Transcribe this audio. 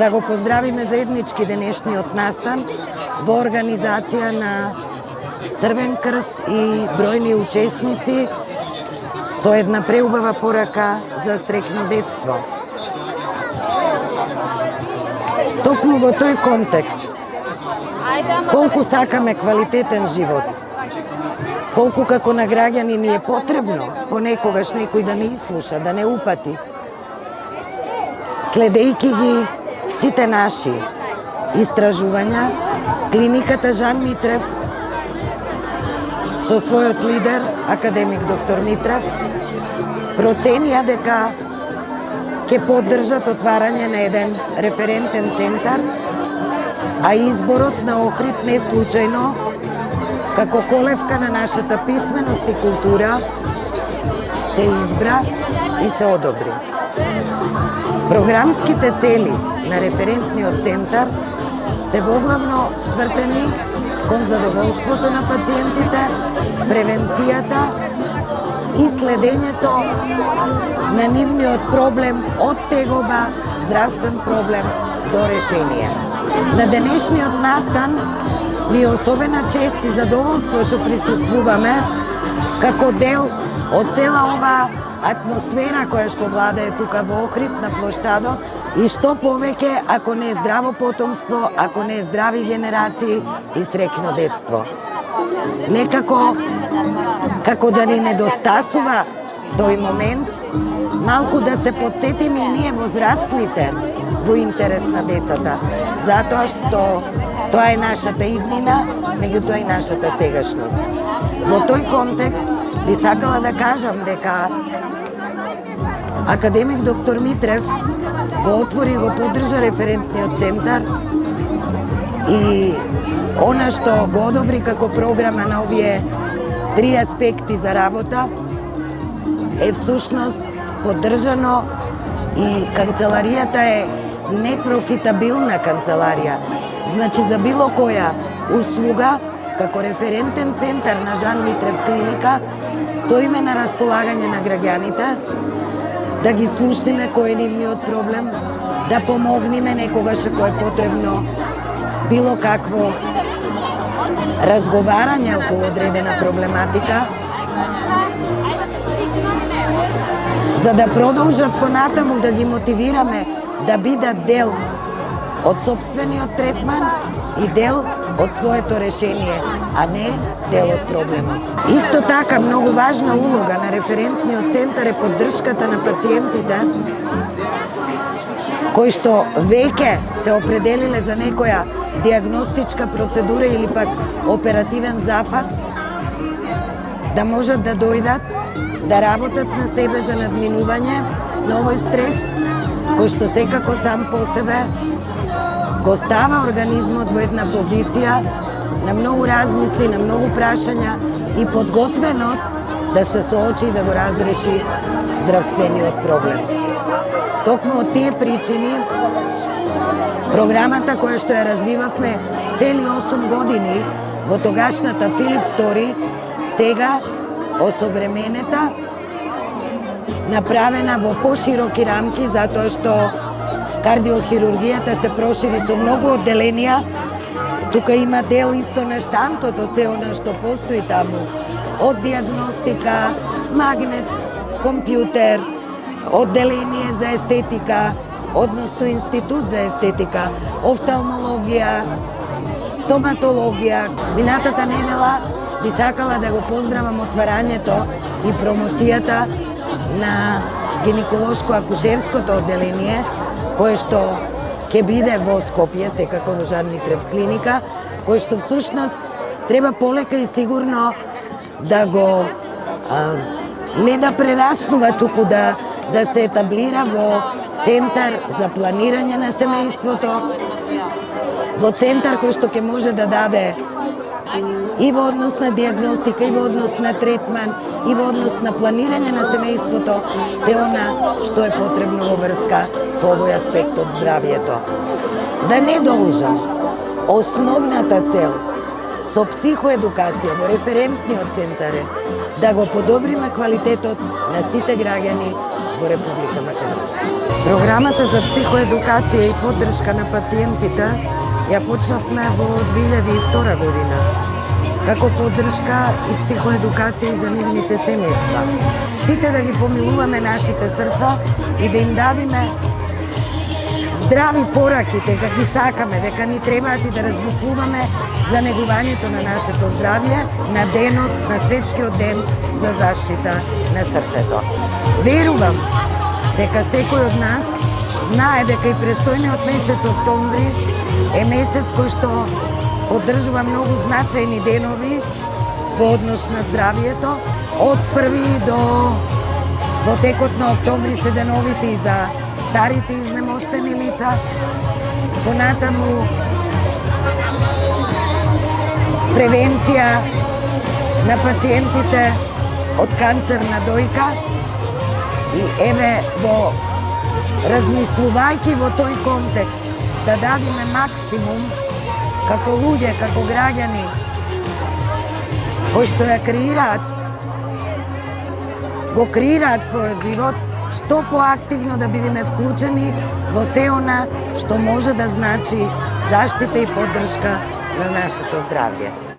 да го поздравиме заеднички денешниот настан во организација на Црвен крст и бројни учесници со една преубава порака за среќно детство. Токму во тој контекст, колку сакаме квалитетен живот, колку како на граѓани ни е потребно понекогаш некој да не ислуша, да не упати, следејќи ги сите наши истражувања, клиниката Жан Митрев со својот лидер, академик доктор Митрев, проценија дека ќе поддржат отварање на еден референтен центар, а изборот на Охрид не случајно, како колевка на нашата писменост и култура, се избра и се одобри. Програмските цели на референтниот центар се воглавно свртени кон задоволството на пациентите, превенцијата и следењето на нивниот проблем од тегоба, здравствен проблем до решение. На денешниот настан ми е особена чест и задоволство што присуствуваме како дел од цела оваа атмосфера која што владее тука во Охрид на плоштадот и што повеќе ако не е здраво потомство, ако не е здрави генерации и среќно детство. Некако, како да ни недостасува тој момент, малку да се подсетиме и ние возрастните во интерес на децата, затоа што тоа е нашата иднина, меѓутоа и нашата сегашност. Во тој контекст би сакала да кажам дека академик доктор Митрев го отвори и го поддржа референтниот центар и она што го одобри како програма на овие три аспекти за работа е всушност поддржано и канцеларијата е непрофитабилна канцеларија. Значи за било која услуга како референтен центар на Жан Митрев клиника стоиме на располагање на граѓаните, да ги слушнеме кој е нивниот проблем, да помогнеме некогаш ако е потребно било какво разговарање околу одредена проблематика, за да продолжат понатаму да ги мотивираме да бидат дел од собствениот третман и дел од своето решение, а не дел од проблемот. Исто така, многу важна улога на референтниот центар е поддршката на пациентите кои што веќе се определиле за некоја диагностичка процедура или пак оперативен зафат, да можат да дојдат, да работат на себе за надминување на овој стрес, кој што секако сам по себе го става организмот во една позиција на многу размисли, на многу прашања и подготвеност да се соочи и да го разреши здравствениот проблем. Токму од тие причини, програмата која што ја развивавме цели 8 години во тогашната Филип II, сега осовременета, направена во пошироки рамки, затоа што кардиохирургијата се прошири со многу одделенија. Тука има дел исто на штантот од се она што постои таму. Од диагностика, магнет, компјутер, одделение за естетика, односно институт за естетика, офталмологија, стоматологија. Минатата недела би сакала да го поздравам отварањето и промоцијата на гинеколошко-акушерското одделение, кое што ќе биде во Скопје, секако во Жан Митрев клиника, кое што всушност треба полека и сигурно да го не да прераснува, туку да се етаблира во центар за планирање на семејството, во центар кој што ќе може да даде и во однос на диагностика, и во однос на третман, и во однос на планирање на семејството, се она што е потребно во врска со овој аспект од здравието. Да не должам, основната цел со психоедукација во референтниот центар е да го подобриме квалитетот на сите граѓани во Република Македонија. Програмата за психоедукација и поддршка на пациентите ја почнавме во 2002 година, како поддршка и психоедукација за нивните семејства. Сите да ги помилуваме нашите срца и да им дадиме здрави пораки, дека ги сакаме, дека ни требаат и да размислуваме за негувањето на нашето здравје на денот, на светскиот ден за заштита на срцето. Верувам дека секој од нас знае дека и престојниот месец октомври е месец кој што одржува многу значајни денови во однос на здравјето. Од 1 до во текот на октомври се деновите и за старите изнемоштени лица, понатаму превенција на пациентите од канцер на дојка и еве во размислувајќи во тој контекст да дадиме максимум како луѓе, како граѓани кои што ја го креираат својот живот, што поактивно да бидеме вклучени во се она што може да значи заштита и поддршка на нашето здравје.